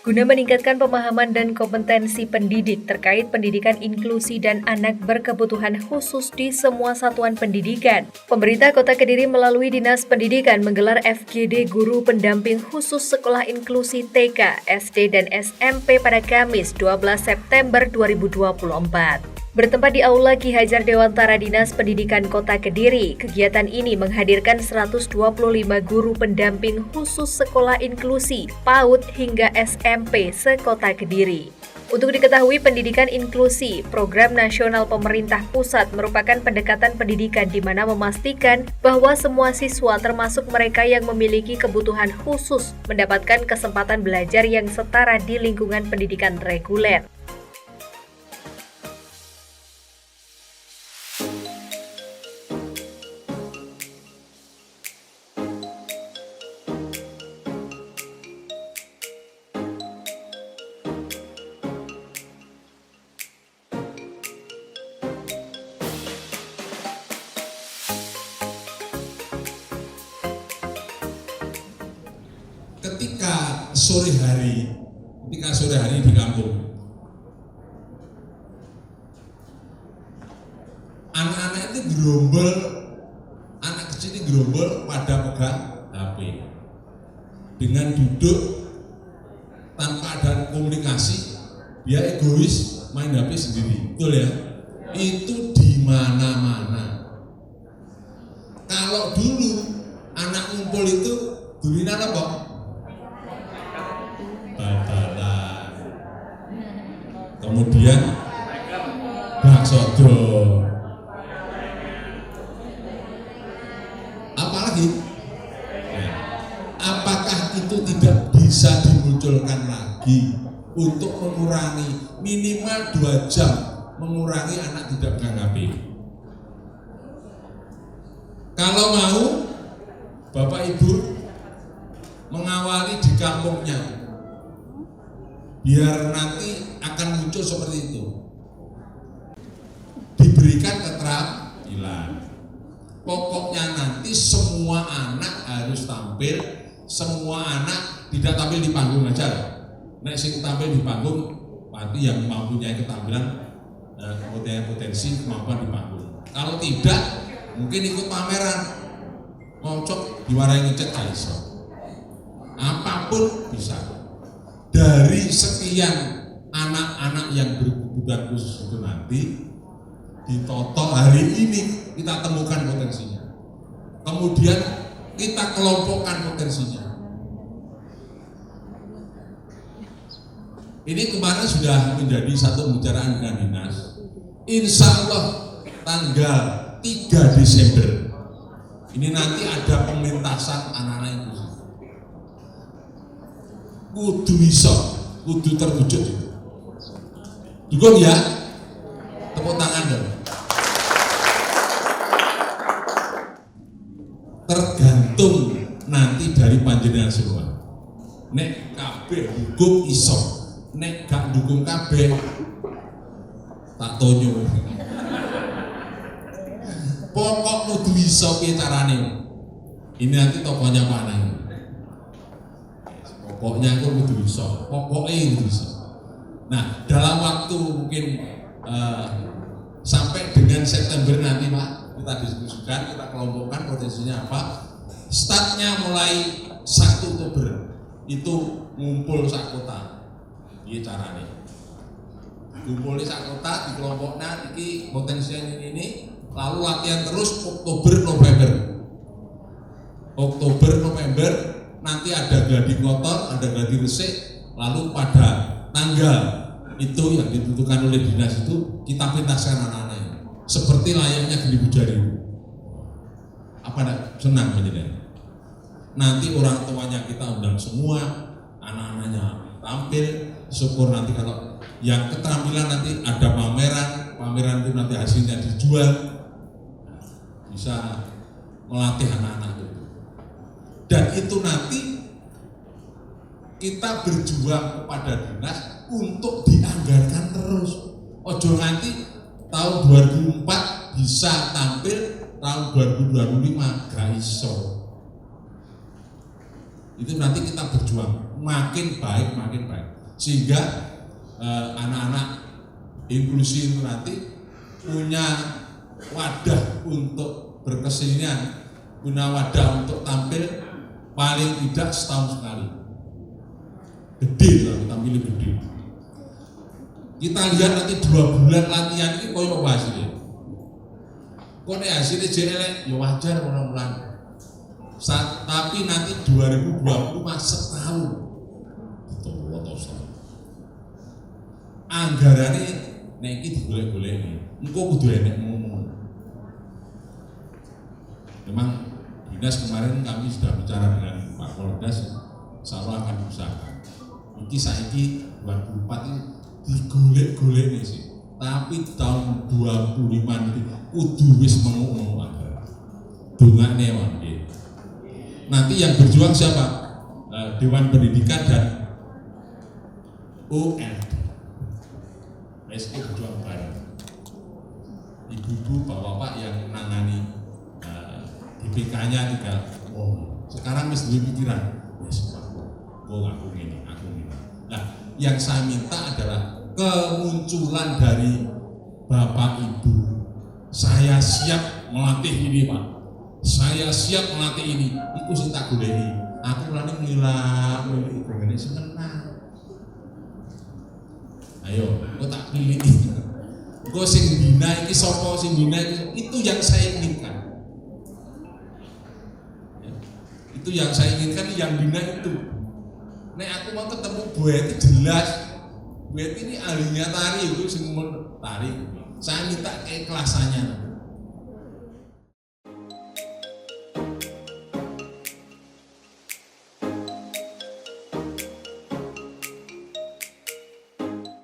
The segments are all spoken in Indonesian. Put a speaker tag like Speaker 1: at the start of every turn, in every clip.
Speaker 1: Guna meningkatkan pemahaman dan kompetensi pendidik terkait pendidikan inklusi dan anak berkebutuhan khusus di semua satuan pendidikan, pemerintah Kota Kediri melalui Dinas Pendidikan menggelar FGD Guru Pendamping Khusus Sekolah Inklusi TK, SD, dan SMP pada Kamis 12 September 2024. Bertempat di Aula Ki Hajar Dewantara Dinas Pendidikan Kota Kediri, kegiatan ini menghadirkan 125 guru pendamping khusus sekolah inklusi, PAUD hingga SMP se-Kota Kediri. Untuk diketahui, pendidikan inklusi, program nasional pemerintah pusat merupakan pendekatan pendidikan di mana memastikan bahwa semua siswa termasuk mereka yang memiliki kebutuhan khusus mendapatkan kesempatan belajar yang setara di lingkungan pendidikan reguler.
Speaker 2: Ketika sore hari di kampung, anak-anak itu gerombol, anak kecil itu gerombol pada pegang HP dengan duduk tanpa ada komunikasi, dia egois main HP sendiri, betul ya? Itu di mana-mana. Kalau dulu anak ngumpul itu durinan apa? Bal-balan, kemudian bakso dro, apalagi apakah itu tidak bisa dimunculkan lagi untuk mengurangi minimal 2 jam mengurangi anak tidak pegang HP? Kalau mau Bapak Ibu mengawali di kampungnya, biar nanti akan muncul seperti itu. Diberikan keterampilan. Pokoknya nanti semua anak harus tampil, semua anak tidak tampil di panggung aja. Nek sing tampil di panggung, berarti yang mempunyai ketampilan, potensi kemampuan di panggung. Kalau tidak, mungkin ikut pameran, ngocok diwarai ngecek iso. Apapun bisa. Dari sekian anak-anak yang berkebutuhan khusus itu nanti ditoto hari ini kita temukan potensinya. Kemudian kita kelompokkan potensinya. Ini kemarin sudah menjadi satu pembicaraan dengan dinas. Insya Allah tanggal 3 Desember ini nanti ada pementasan anak-anak inklusif. Kudu iso, kudu terwujud. Dukung ya, tepuk tangan dong. Tergantung nanti dari panjenengan semua. Nek kabeh dukung iso, nek gak dukung kabeh tak tonyo. Pokok kudu iso piye carane. Ini nanti tokohnya mana? Pokoknya aku kudu iso, pokoknya kudu iso. Nah, dalam waktu mungkin sampai dengan September nanti Pak, kita diskusikan, kita kelompokkan potensinya apa. Startnya mulai 1 Oktober itu ngumpul sak kota. Piye carane? Ngumpulnya sak kota di kelompoknya iki potensinya ini, lalu latihan terus Oktober November nanti ada gladi kotor, ada gladi resik, lalu pada tanggal itu yang ditentukan oleh dinas itu kita pentaskan anak-anaknya seperti layaknya Geni Bujari. Apa enggak senang menjadi? Nanti orang tuanya kita undang semua, anak-anaknya tampil, syukur nanti kalau yang keterampilan nanti ada pameran itu nanti hasilnya dijual, bisa melatih anak-anak itu. Dan itu nanti kita berjuang kepada dinas untuk dianggarkan terus. Ojo nanti tahun 2004 bisa tampil, tahun 2025 gak iso. Itu nanti kita berjuang makin baik, sehingga anak-anak inklusi itu nanti punya wadah untuk berkesenian, punya wadah untuk tampil paling tidak setahun sekali. Gede lah, tampil gede. Kita lihat nanti 2 bulan latihan ini koyo apa hasilnya. Kok nek hasilnya jelek ya wajar orang-orang. Tapi nanti 2020 mas setahun. Anggarannya nek iki digolek-goleki. Engko kudu enek ngomong. Memang dinas kemarin kami sudah bicara dengan Pak Polres, insyaallah akan diusahakan. Iki saiki 2004 ini digolek-golek nih sih. Tapi tahun 25 nanti kudu wis mengumum anggaran. Dongane wae. Nanti yang berjuang siapa? Dewan Pendidikan dan ULD. SK berjuang bareng. Ibu-ibu, bapak-bapak yang menangani DPK-nya tinggal, sekarang mesti pikiran, aku ini. Nah, yang saya minta adalah kemunculan dari bapak ibu. Saya siap melatih ini Pak. Saya siap melatih ini. Iku sing tak goleki. Aku mulane ngelak, ngene seneng. Ayo, kok tak pilih. Kok sing bina iki sapa sing bina itu yang saya inginkan. Ya. Itu yang saya inginkan, yang bina itu. Nek aku mau ketemu Bu Eti jelas. Bu Eti ini ahlinya tari itu sing tari. Saya minta keikhlasannya.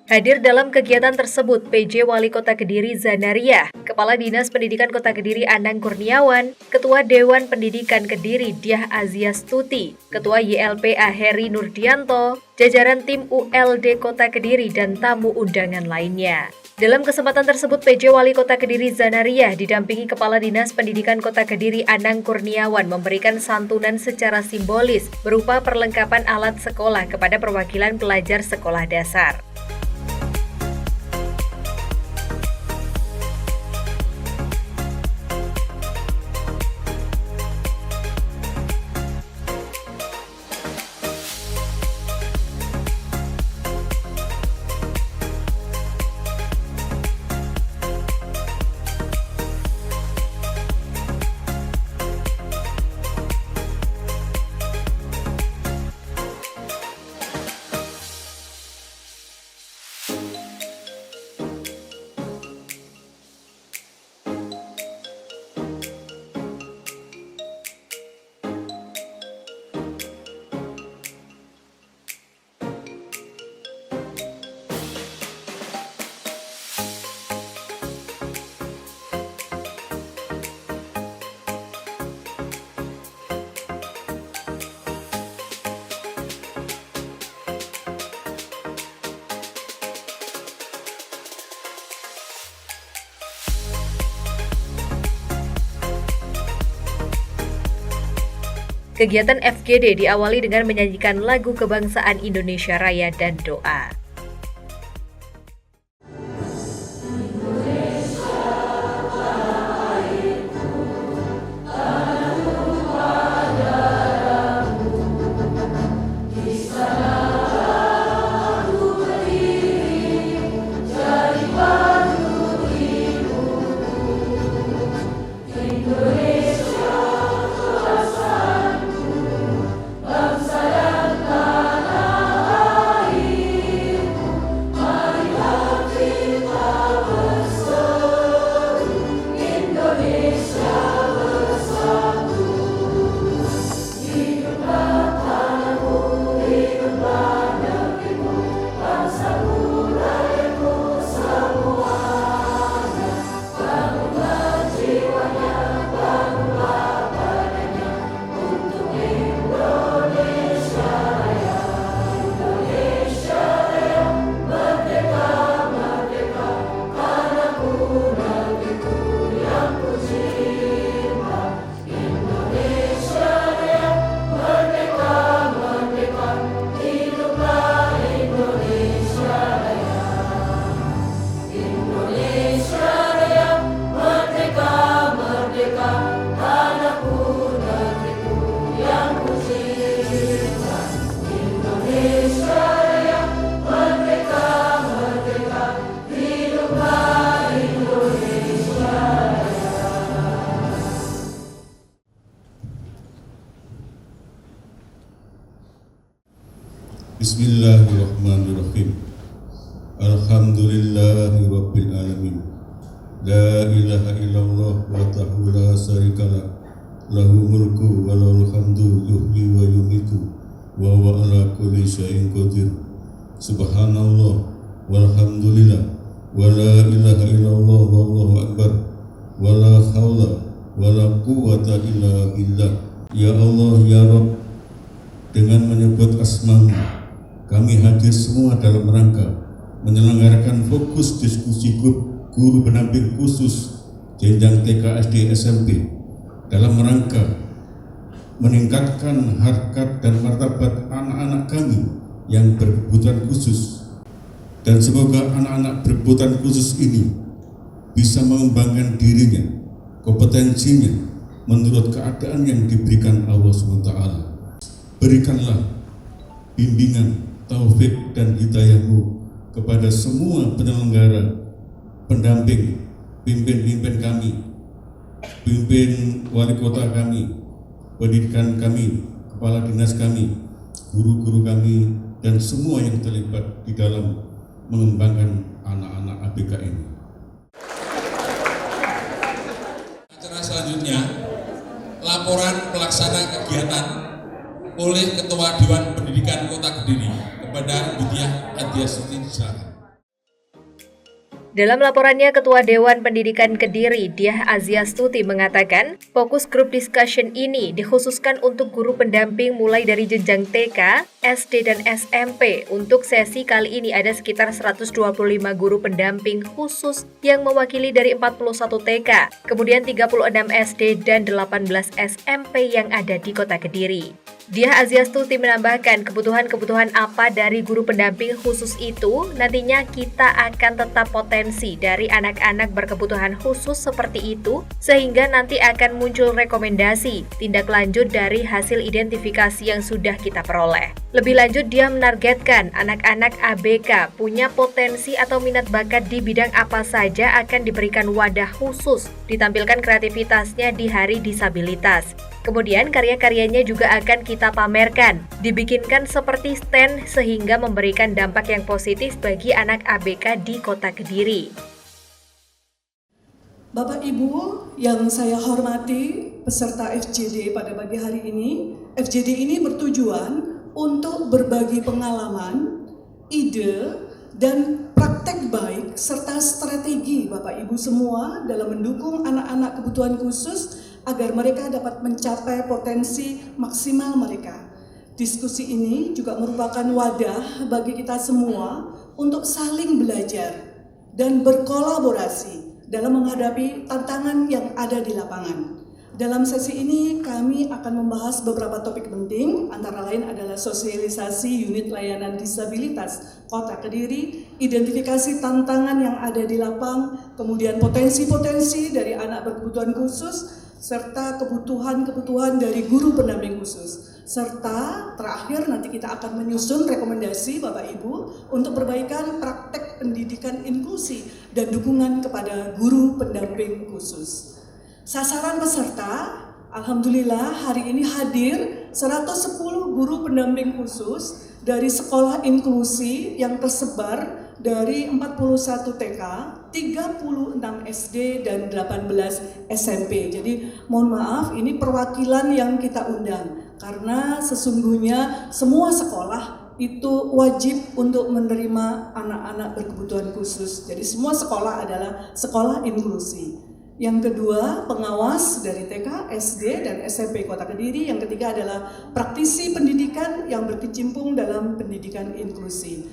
Speaker 1: Hadir dalam kegiatan tersebut PJ Wali Kota Kediri Zanariah, Kepala Dinas Pendidikan Kota Kediri Anang Kurniawan, Ketua Dewan Pendidikan Kediri Diah Aziastuti, Ketua YLPA Heri Nurdianto, jajaran tim ULD Kota Kediri dan tamu undangan lainnya. Dalam kesempatan tersebut PJ Wali Kota Kediri Zanariah didampingi Kepala Dinas Pendidikan Kota Kediri Anang Kurniawan memberikan santunan secara simbolis berupa perlengkapan alat sekolah kepada perwakilan pelajar sekolah dasar. Kegiatan FGD diawali dengan menyanyikan lagu kebangsaan Indonesia Raya dan doa.
Speaker 3: Alhamdulillahi Rabbil Alamin. La ilaha illallah wahdahu la syarikalah. Lahu mulku wa lahul hamdu yuhyi wa yumitu wa huwa ala kulli syai'in qadir. Subhanallah walhamdulillah wa la ilaha illallah wallahu akbar wa la haula wa la quwwata illa billah. Ya Allah ya Rabb, dengan menyebut asma-Mu kami hadir semua dalam rangka menyelenggarakan fokus diskusi guru pendamping khusus jenjang TK, SD, SMP dalam rangka meningkatkan harkat dan martabat anak-anak kami yang berkebutuhan khusus, dan semoga anak-anak berkebutuhan khusus ini bisa mengembangkan dirinya, kompetensinya menurut keadaan yang diberikan Allah SWT. Berikanlah bimbingan, taufik dan hidayah-Mu kepada semua penyelenggara, pendamping, pimpin-pimpin kami, pimpin wali kota kami, pendidikan kami, kepala dinas kami, guru-guru kami, dan semua yang terlibat di dalam mengembangkan anak-anak ABK ini.
Speaker 2: Acara selanjutnya, laporan pelaksana kegiatan oleh Ketua Dewan Pendidikan Kota Kediri kepada Budiah Adiastuti. Silakan.
Speaker 1: Dalam laporannya, Ketua Dewan Pendidikan Kediri, Diah Aziastuti, mengatakan fokus group discussion ini dikhususkan untuk guru pendamping mulai dari jenjang TK, SD, dan SMP. Untuk sesi kali ini ada sekitar 125 guru pendamping khusus yang mewakili dari 41 TK, kemudian 36 SD dan 18 SMP yang ada di Kota Kediri. Diah Aziastuti menambahkan kebutuhan-kebutuhan apa dari guru pendamping khusus itu nantinya kita akan tetap potensi dari anak-anak berkebutuhan khusus seperti itu sehingga nanti akan muncul rekomendasi tindak lanjut dari hasil identifikasi yang sudah kita peroleh. Lebih lanjut, dia menargetkan anak-anak ABK punya potensi atau minat bakat di bidang apa saja akan diberikan wadah khusus, ditampilkan kreativitasnya di Hari Disabilitas. Kemudian karya-karyanya juga akan kita pamerkan, dibikinkan seperti stand sehingga memberikan dampak yang positif bagi anak ABK di Kota Kediri.
Speaker 4: Bapak Ibu yang saya hormati, peserta FJD pada pagi hari ini, FJD ini bertujuan untuk berbagi pengalaman, ide, dan praktek baik serta strategi Bapak Ibu semua dalam mendukung anak-anak kebutuhan khusus agar mereka dapat mencapai potensi maksimal mereka. Diskusi ini juga merupakan wadah bagi kita semua untuk saling belajar dan berkolaborasi dalam menghadapi tantangan yang ada di lapangan. Dalam sesi ini kami akan membahas beberapa topik penting, antara lain adalah sosialisasi unit layanan disabilitas Kota Kediri, identifikasi tantangan yang ada di lapang, kemudian potensi-potensi dari anak berkebutuhan khusus, serta kebutuhan-kebutuhan dari guru pendamping khusus. Serta terakhir nanti kita akan menyusun rekomendasi Bapak Ibu untuk perbaikan praktek pendidikan inklusi dan dukungan kepada guru pendamping khusus. Sasaran peserta, alhamdulillah hari ini hadir 110 guru pendamping khusus dari sekolah inklusi yang tersebar dari 41 TK, 36 SD, dan 18 SMP. Jadi mohon maaf, ini perwakilan yang kita undang. Karena sesungguhnya semua sekolah itu wajib untuk menerima anak-anak berkebutuhan khusus. Jadi semua sekolah adalah sekolah inklusi. Yang kedua, pengawas dari TK, SD, dan SMP Kota Kediri. Yang ketiga adalah praktisi pendidikan yang berkecimpung dalam pendidikan inklusi.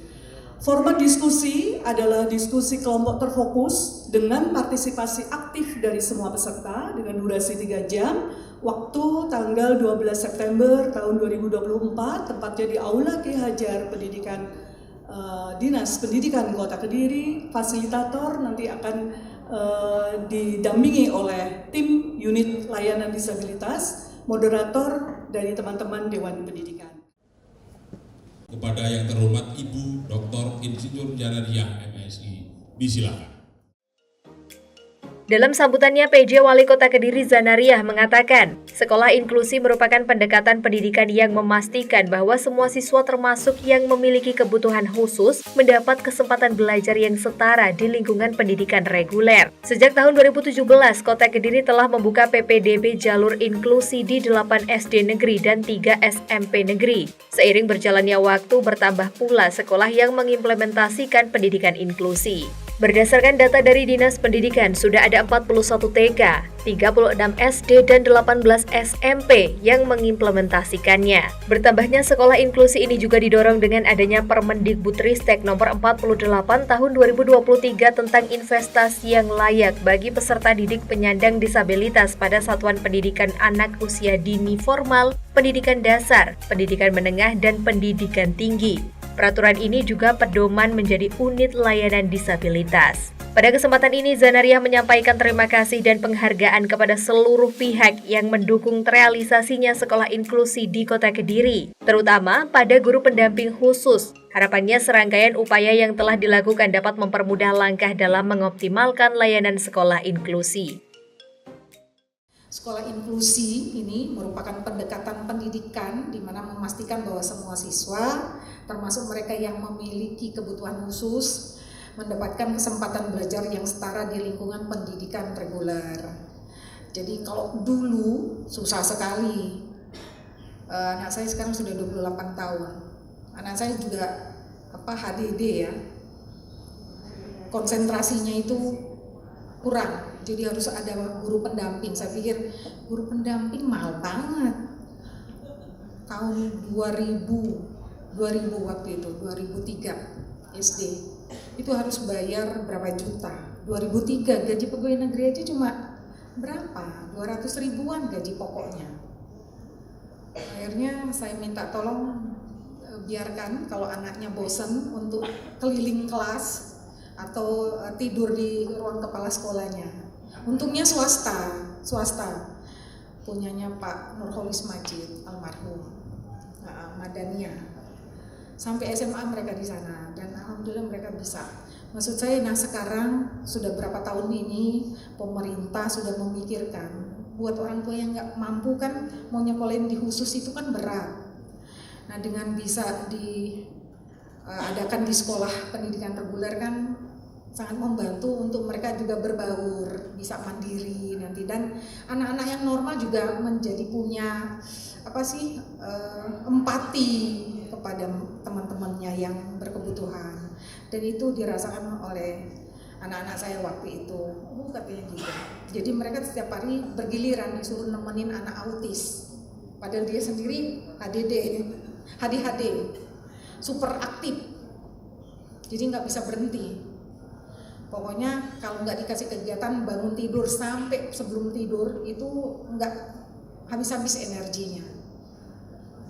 Speaker 4: Format diskusi adalah diskusi kelompok terfokus dengan partisipasi aktif dari semua peserta dengan durasi 3 jam, waktu tanggal 12 September tahun 2024, tempatnya di Aula Ki Hajar Pendidikan Dinas Pendidikan Kota Kediri. Fasilitator nanti akan didampingi oleh tim unit layanan disabilitas, moderator dari teman-teman Dewan Pendidikan.
Speaker 2: Kepada yang terhormat Ibu Dr. Insinyur Janariah MSI, disilakan.
Speaker 1: Dalam sambutannya, PJ Wali Kota Kediri Zanariah mengatakan, Sekolah inklusi merupakan pendekatan pendidikan yang memastikan bahwa semua siswa termasuk yang memiliki kebutuhan khusus mendapat kesempatan belajar yang setara di lingkungan pendidikan reguler. Sejak tahun 2017, Kota Kediri telah membuka PPDB jalur inklusi di 8 SD negeri dan 3 SMP negeri. Seiring berjalannya waktu, bertambah pula sekolah yang mengimplementasikan pendidikan inklusi. Berdasarkan data dari Dinas Pendidikan, sudah ada 41 TK, 36 SD, dan 18 SMP yang mengimplementasikannya. Bertambahnya sekolah inklusi ini juga didorong dengan adanya Permendikbudristek nomor 48 tahun 2023 tentang investasi yang layak bagi peserta didik penyandang disabilitas pada satuan pendidikan anak usia dini formal, pendidikan dasar, pendidikan menengah, dan pendidikan tinggi. Peraturan ini juga pedoman menjadi unit layanan disabilitas. Pada kesempatan ini, Zanariah menyampaikan terima kasih dan penghargaan kepada seluruh pihak yang mendukung terrealisasinya sekolah inklusi di Kota Kediri, terutama pada guru pendamping khusus. Harapannya serangkaian upaya yang telah dilakukan dapat mempermudah langkah dalam mengoptimalkan layanan sekolah inklusi.
Speaker 5: Sekolah inklusi ini merupakan pendekatan pendidikan di mana memastikan bahwa semua siswa, termasuk mereka yang memiliki kebutuhan khusus, mendapatkan kesempatan belajar yang setara di lingkungan pendidikan reguler. Jadi kalau dulu susah sekali, anak saya sekarang sudah 28 tahun. Anak saya juga HDD ya, konsentrasinya itu kurang. Jadi harus ada guru pendamping. Saya pikir guru pendamping mahal banget. Tahun 2000 waktu itu, 2003 SD. Itu harus bayar berapa juta? 2003 gaji pegawai negeri aja cuma berapa? 200 ribuan gaji pokoknya. Akhirnya saya minta tolong biarkan kalau anaknya bosan untuk keliling kelas atau tidur di ruang kepala sekolahnya. Untungnya swasta punyanya Pak Nurholis Majid almarhum, Madaniyah. Sampai SMA mereka di sana dan alhamdulillah mereka bisa. Maksud saya, sekarang sudah berapa tahun ini pemerintah sudah memikirkan buat orang tua yang nggak mampu kan mau nyekolahin di khusus itu kan berat. Nah dengan bisa diadakan di sekolah pendidikan reguler kan sangat membantu untuk mereka juga berbaur, bisa mandiri nanti, dan anak-anak yang normal juga menjadi punya empati kepada teman-temannya yang berkebutuhan, dan itu dirasakan oleh anak-anak saya waktu itu. Katanya gitu. Jadi mereka setiap hari bergiliran disuruh nemenin anak autis, padahal dia sendiri ADHD, super aktif, jadi nggak bisa berhenti. Pokoknya kalau nggak dikasih kegiatan bangun tidur sampai sebelum tidur itu nggak habis-habis energinya.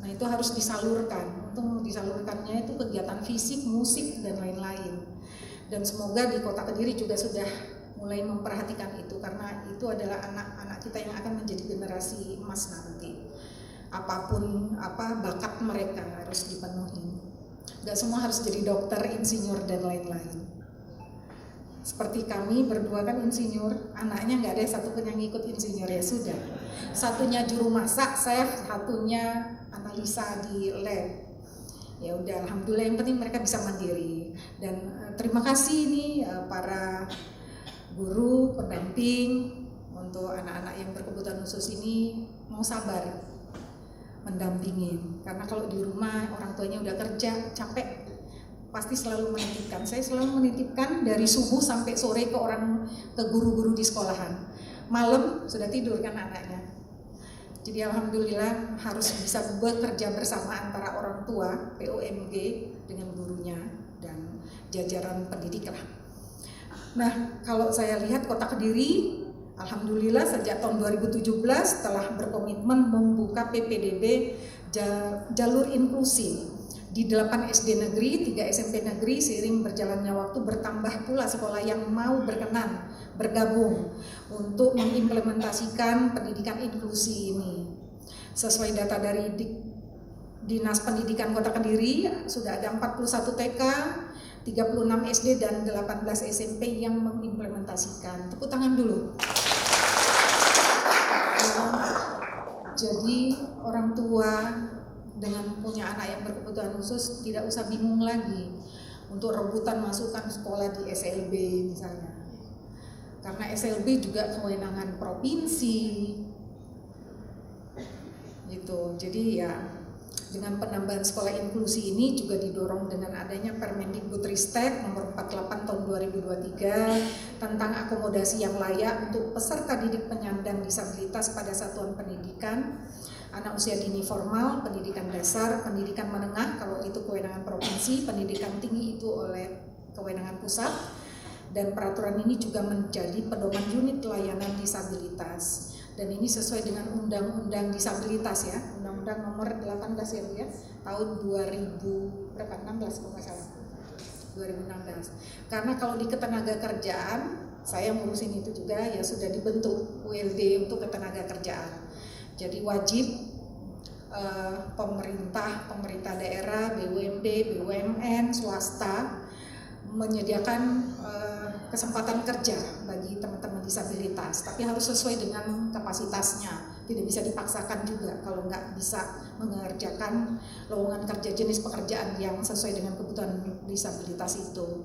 Speaker 5: Nah itu harus disalurkan. Untuk disalurkannya itu kegiatan fisik, musik, dan lain-lain. Dan semoga di Kota Kediri juga sudah mulai memperhatikan itu, karena itu adalah anak-anak kita yang akan menjadi generasi emas nanti. Apapun bakat mereka harus dipenuhi. Nggak semua harus jadi dokter, insinyur, dan lain-lain. Seperti kami berdua kan insinyur, anaknya nggak ada satupun yang ikut insinyur, ya sudah. Satunya juru masak, saya satunya analisa di lab. Ya udah, alhamdulillah yang penting mereka bisa mandiri. Dan terima kasih nih para guru pendamping untuk anak-anak yang berkebutuhan khusus ini, mau sabar mendampingin. Karena kalau di rumah orang tuanya udah kerja capek, pasti selalu menitipkan. Saya selalu menitipkan dari subuh sampai sore ke guru-guru di sekolahan. Malam sudah tidur kan anaknya. Jadi alhamdulillah harus bisa bekerja bersama antara orang tua, POMG dengan gurunya dan jajaran pendidik lah. Nah, kalau saya lihat Kota Kediri, alhamdulillah sejak tahun 2017 telah berkomitmen membuka PPDB jalur inklusi di 8 SD negeri, 3 SMP negeri. Seiring berjalannya waktu bertambah pula sekolah yang mau berkenan bergabung untuk mengimplementasikan pendidikan inklusi ini. Sesuai data dari Dinas Pendidikan Kota Kediri, sudah ada 41 TK, 36 SD, dan 18 SMP yang mengimplementasikan. Tepuk tangan dulu. Jadi orang tua dengan punya anak yang berkebutuhan khusus tidak usah bingung lagi untuk rebutan masukkan sekolah di SLB misalnya. Karena SLB juga kewenangan provinsi gitu. Jadi ya dengan penambahan sekolah inklusi ini juga didorong dengan adanya Permendikbudristek nomor 48 tahun 2023 tentang akomodasi yang layak untuk peserta didik penyandang disabilitas pada satuan pendidikan anak usia dini formal, pendidikan dasar, pendidikan menengah kalau itu kewenangan provinsi, pendidikan tinggi itu oleh kewenangan pusat. Dan peraturan ini juga menjadi pedoman unit layanan disabilitas. Dan ini sesuai dengan Undang-Undang Disabilitas ya, Undang-Undang nomor 18 ya Bu ya, tahun 2016 kalau nggak salah, 2016. Karena kalau di ketenagakerjaan, saya ngurusin itu juga ya sudah dibentuk ULD untuk ketenagakerjaan. Jadi wajib pemerintah daerah, BUMD, BUMN, swasta menyediakan kesempatan kerja bagi teman-teman disabilitas, tapi harus sesuai dengan kapasitasnya, tidak bisa dipaksakan juga kalau nggak bisa mengerjakan lowongan kerja jenis pekerjaan yang sesuai dengan kebutuhan disabilitas itu.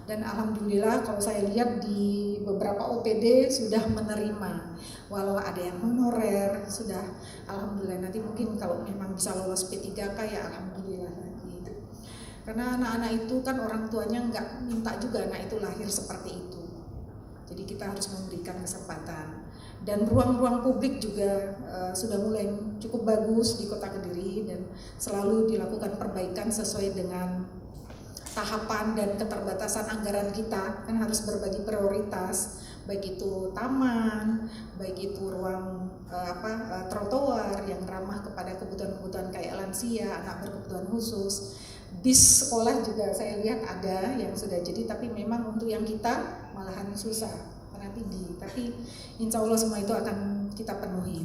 Speaker 5: Dan alhamdulillah kalau saya lihat di beberapa OPD sudah menerima, walau ada yang honorer sudah, alhamdulillah. Nanti mungkin kalau memang bisa lolos P3K ya alhamdulillah lagi. Karena anak-anak itu kan orang tuanya nggak minta juga anak itu lahir seperti itu. Jadi kita harus memberikan kesempatan. Dan ruang-ruang publik juga sudah mulai cukup bagus di Kota Kediri dan selalu dilakukan perbaikan sesuai dengan tahapan dan keterbatasan anggaran kita, kan harus berbagi prioritas, baik itu taman, baik itu ruang trotoar yang ramah kepada kebutuhan-kebutuhan kayak lansia, anak berkebutuhan khusus. Bis sekolah juga saya lihat ada yang sudah jadi, tapi memang untuk yang kita malahan susah karena tinggi. Tapi insya Allah semua itu akan kita penuhi.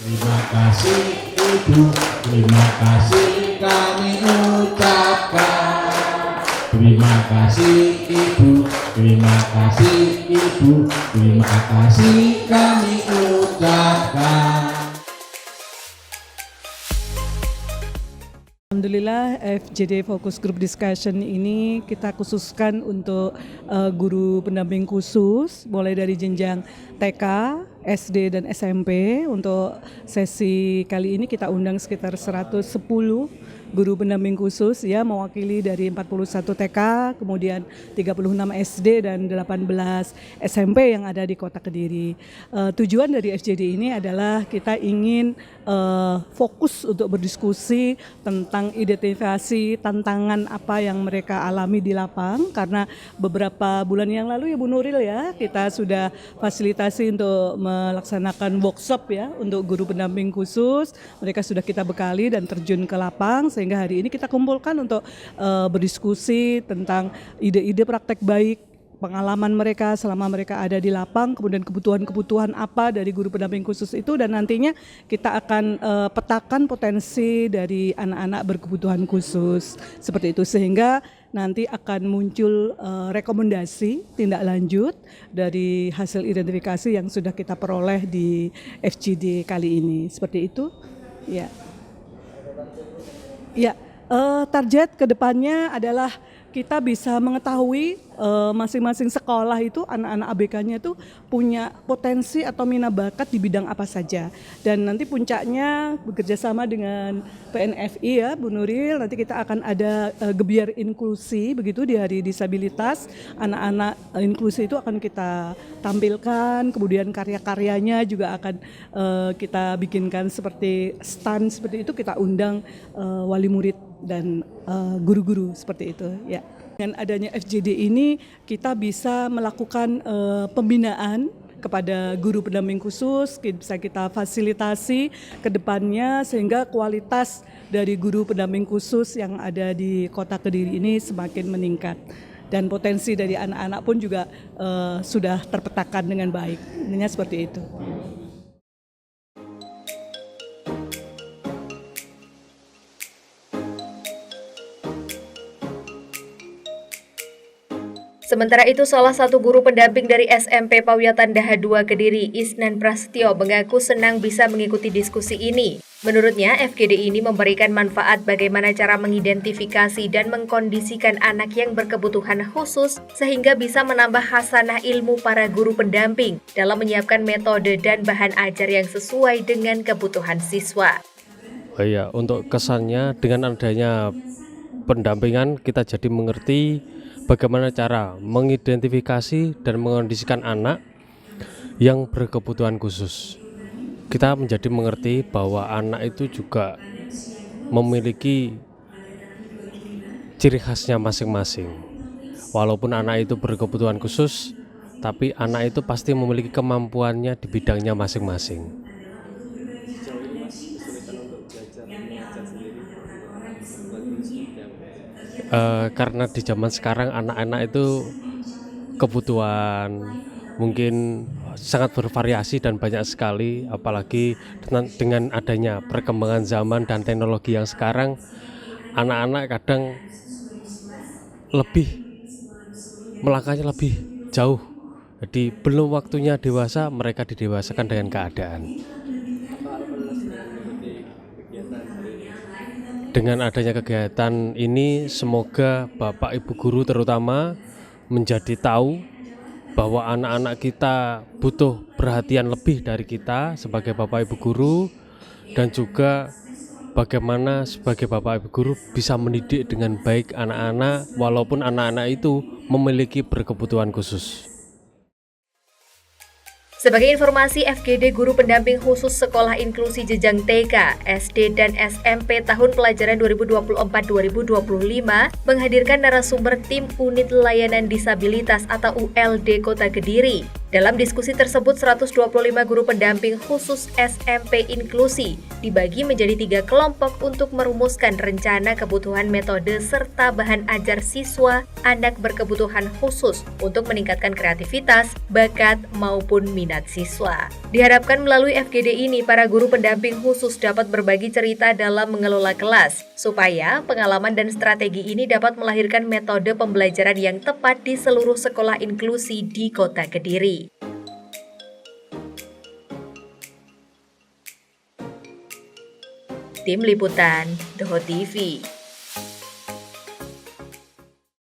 Speaker 6: Terima kasih Ibu, terima kasih kami ucapkan. Terima kasih Ibu, terima kasih Ibu, terima kasih kami ucapkan.
Speaker 7: Alhamdulillah FJD Focus Group Discussion ini kita khususkan untuk guru pendamping khusus mulai dari jenjang TK, SD dan SMP. Untuk sesi kali ini kita undang sekitar 110 guru pendamping khusus ya, mewakili dari 41 TK, kemudian 36 SD dan 18 SMP yang ada di Kota Kediri. Tujuan dari FJD ini adalah kita ingin fokus untuk berdiskusi tentang identifikasi tantangan apa yang mereka alami di lapang, karena beberapa bulan yang lalu ya Bu Nuril ya, kita sudah fasilitasi untuk melaksanakan workshop ya untuk guru pendamping khusus. Mereka sudah kita bekali dan terjun ke lapang, sehingga hari ini kita kumpulkan untuk berdiskusi tentang ide-ide praktek baik, pengalaman mereka selama mereka ada di lapang, kemudian kebutuhan-kebutuhan apa dari guru pendamping khusus itu, dan nantinya kita akan petakan potensi dari anak-anak berkebutuhan khusus seperti itu, sehingga nanti akan muncul rekomendasi tindak lanjut dari hasil identifikasi yang sudah kita peroleh di FGD kali ini. Seperti itu ya. Ya, target kedepannya adalah kita bisa mengetahui masing-masing sekolah itu anak-anak ABK-nya itu punya potensi atau minat bakat di bidang apa saja. Dan nanti puncaknya bekerja sama dengan PNFI ya Bu Nuril, nanti kita akan ada gebiar inklusi begitu di Hari Disabilitas. Anak-anak inklusi itu akan kita tampilkan, kemudian karya-karyanya juga akan kita bikinkan seperti stand seperti itu, kita undang wali murid dan guru-guru seperti itu ya. Dengan adanya FJD ini kita bisa melakukan pembinaan kepada guru pendamping khusus, bisa kita fasilitasi ke depannya sehingga kualitas dari guru pendamping khusus yang ada di Kota Kediri ini semakin meningkat. Dan potensi dari anak-anak pun juga sudah terpetakan dengan baik. Intinya seperti itu.
Speaker 1: Sementara itu, salah satu guru pendamping dari SMP Pawiatan Daha 2 Kediri, Isnan Prasetyo, mengaku senang bisa mengikuti diskusi ini. Menurutnya, FGD ini memberikan manfaat bagaimana cara mengidentifikasi dan mengkondisikan anak yang berkebutuhan khusus sehingga bisa menambah hasanah ilmu para guru pendamping dalam menyiapkan metode dan bahan ajar yang sesuai dengan kebutuhan siswa.
Speaker 8: Oh iya, untuk kesannya dengan adanya pendampingan kita jadi mengerti bagaimana cara mengidentifikasi dan mengkondisikan anak yang berkebutuhan khusus. Kita menjadi mengerti bahwa anak itu juga memiliki ciri khasnya masing-masing. Walaupun anak itu berkebutuhan khusus, tapi anak itu pasti memiliki kemampuannya di bidangnya masing-masing. Karena di zaman sekarang anak-anak itu kebutuhan mungkin sangat bervariasi dan banyak sekali, apalagi dengan adanya perkembangan zaman dan teknologi yang sekarang, anak-anak kadang melangkahnya lebih jauh. Jadi belum waktunya dewasa, mereka didewasakan dengan keadaan. Dengan adanya kegiatan ini, semoga Bapak Ibu Guru terutama menjadi tahu bahwa anak-anak kita butuh perhatian lebih dari kita sebagai Bapak Ibu Guru, dan juga bagaimana sebagai Bapak Ibu Guru bisa mendidik dengan baik anak-anak walaupun anak-anak itu memiliki berkebutuhan khusus.
Speaker 1: Sebagai informasi, FGD Guru Pendamping Khusus Sekolah Inklusi Jenjang TK, SD, dan SMP tahun pelajaran 2024-2025 menghadirkan narasumber tim Unit Layanan Disabilitas atau ULD Kota Kediri. Dalam diskusi tersebut, 125 guru pendamping khusus SMP Inklusi dibagi menjadi 3 kelompok untuk merumuskan rencana kebutuhan metode serta bahan ajar siswa anak berkebutuhan khusus untuk meningkatkan kreativitas, bakat, maupun minat siswa. Diharapkan melalui FGD ini, para guru pendamping khusus dapat berbagi cerita dalam mengelola kelas, supaya pengalaman dan strategi ini dapat melahirkan metode pembelajaran yang tepat di seluruh sekolah inklusi di Kota Kediri. Tim Liputan, Doho TV.